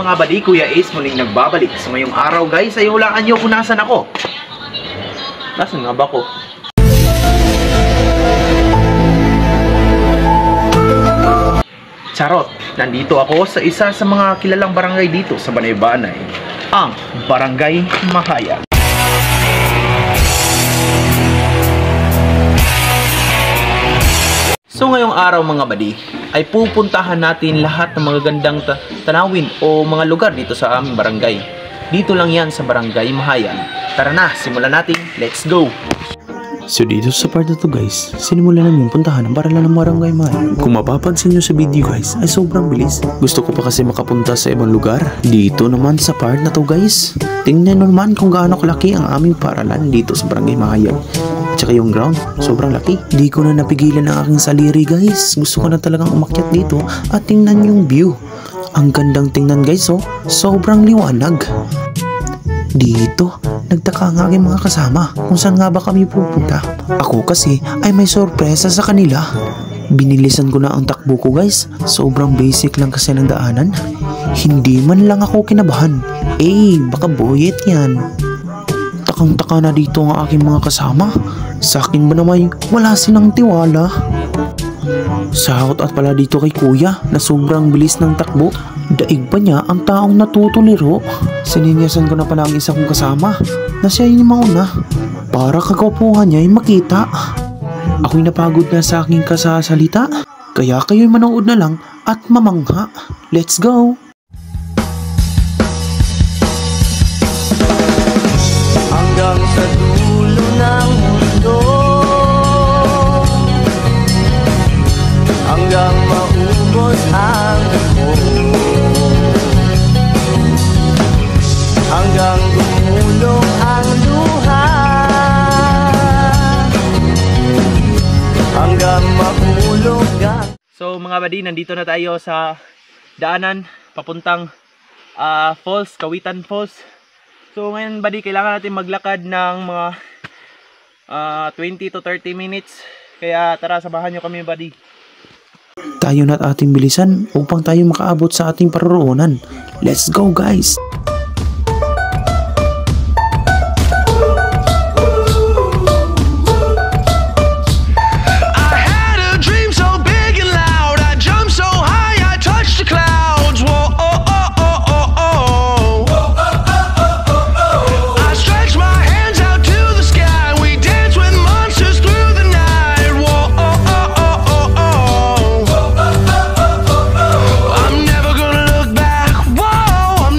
mga buddy, Kuya Ace muling nagbabalik. So ngayong araw guys, ay hulaan nyo kung nasan ako. Nasaan nga ba ako? Charot! Nandito ako sa isa sa mga kilalang barangay dito sa Banay-Banay, ang Barangay Mahaya. So ngayong araw mga buddy, ay pupuntahan natin lahat ng mga gandang tanawin o mga lugar dito sa aming barangay. Dito lang yan sa Barangay Mahayan. Tara na, simulan natin. Let's go! So dito sa part na to guys, sinimulan namin puntahan ang paralan ng Barangay Mahayan. Kung mapapansin nyo sa video guys, ay sobrang bilis. Gusto ko pa kasi makapunta sa ibang lugar. Dito naman sa part na to guys, tingnan naman kung gaano kalaki ang aming paralan dito sa Barangay Mahayan. Tsaka yung ground, sobrang laki. Di ko na napigilan ang aking saliri guys. Gusto ko na talagang umakyat dito at tingnan yung view. Ang gandang tingnan guys, oh. Sobrang liwanag. Dito, nagtaka nga aking mga kasama kung saan nga ba kami pupunta. Ako kasi ay may sorpresa sa kanila. Binilisan ko na ang takbo ko guys. Sobrang basic lang kasi ng daanan. Hindi man lang ako kinabahan. Baka boyet yan. Takang-taka na dito ang aking mga kasama. Sa akin ba naman wala silang tiwala? Shoutout at pala dito kay kuya na sobrang bilis ng takbo. Daig pa niya ang taong natutuliro. Sininyasan ko na pala ang isa kong kasama na siya yung mauna para kagwapuhan niya ay makita. Ako'y napagod na sa aking kasasalita, kaya kayo'y manood na lang at mamangha. Let's go! Hanggang sa dulo ng mundo, hanggang maubos ang ako, hanggang gumulong ang luha, hanggang mahulog ang... So mga buddy, nandito na tayo sa daanan papuntang Falls, Kawitan Falls. So ngayon buddy, kailangan natin maglakad ng mga 20 to 30 minutes. Kaya tara, samahan nyo kami buddy. Tayo na't ating bilisan upang tayo makaabot sa ating paroroonan. Let's go guys!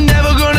Never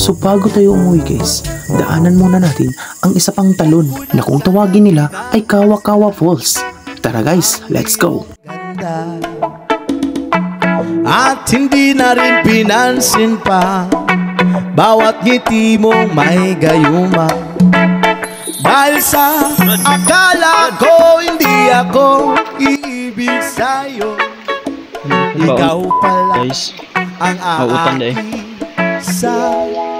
So bago tayo umuwi guys, daanan muna natin ang isa pang talon na kung tawagin nila ay Kawa-Kawa Falls. Tara guys, let's go! Ganda. At hindi na rin pinansin pa bawat ngiti mong may gayuma. Dahil sa akala ko hindi ako iibig sa'yo, ikaw pala Guys, ang mautan na eh. aaki sa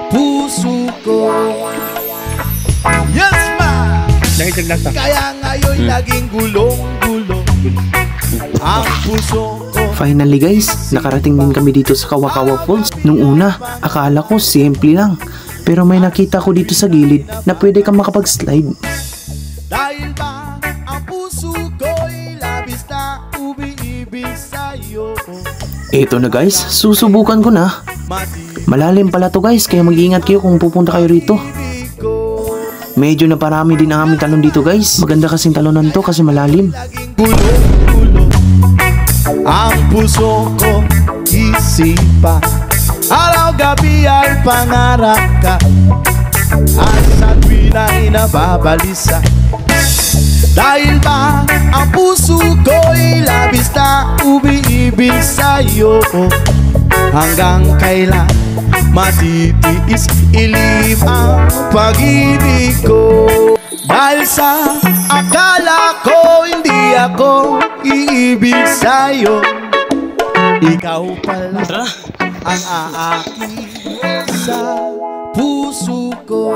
puso ko. Yes ma! Kaya ngayon naging gulong-gulong ang puso ko. Finally guys, nakarating din kami dito sa Kawa-Kawa Falls. Nung una, akala ko simple lang. Pero may nakita ko dito sa gilid na pwede kang makapag-slide. Dahil ba ang puso ko'y labis na umiibig sa'yo. Eto na guys, susubukan ko na. Malalim pala to guys, kaya mag-iingat kayo kung pupunta kayo rito. Medyo na parami din ang aming talon dito guys. Maganda kasing talonan to kasi malalim. Gulong-gulong ang puso ko isipa. Araw-gabi ay pangarap ka at sa tuwin ay nababalisa. Dahil ba ang puso ko'y labis na umiibig sa'yo. Hanggang kailan matitiis ilim ang pag-ibig ko. Dahil sa akala ko hindi ako iibig sa'yo, ikaw pala ang aaki sa puso ko.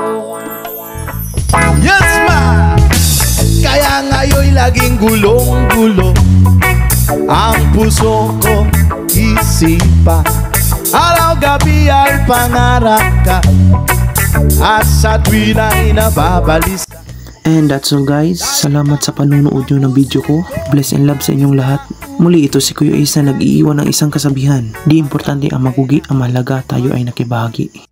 Yes ma! Kaya ngayon'y laging gulong-gulong ang puso ko isipa. Araw-gabi ay pangarap ka at sa tuwin ay nababalis. And that's all guys, salamat sa panunood nyo ng video ko. Bless and love sa inyong lahat. Muli ito si Kuya Ace na nag-iiwan ng isang kasabihan. Di importante ang magugi, ang mahalaga tayo ay nakibahagi.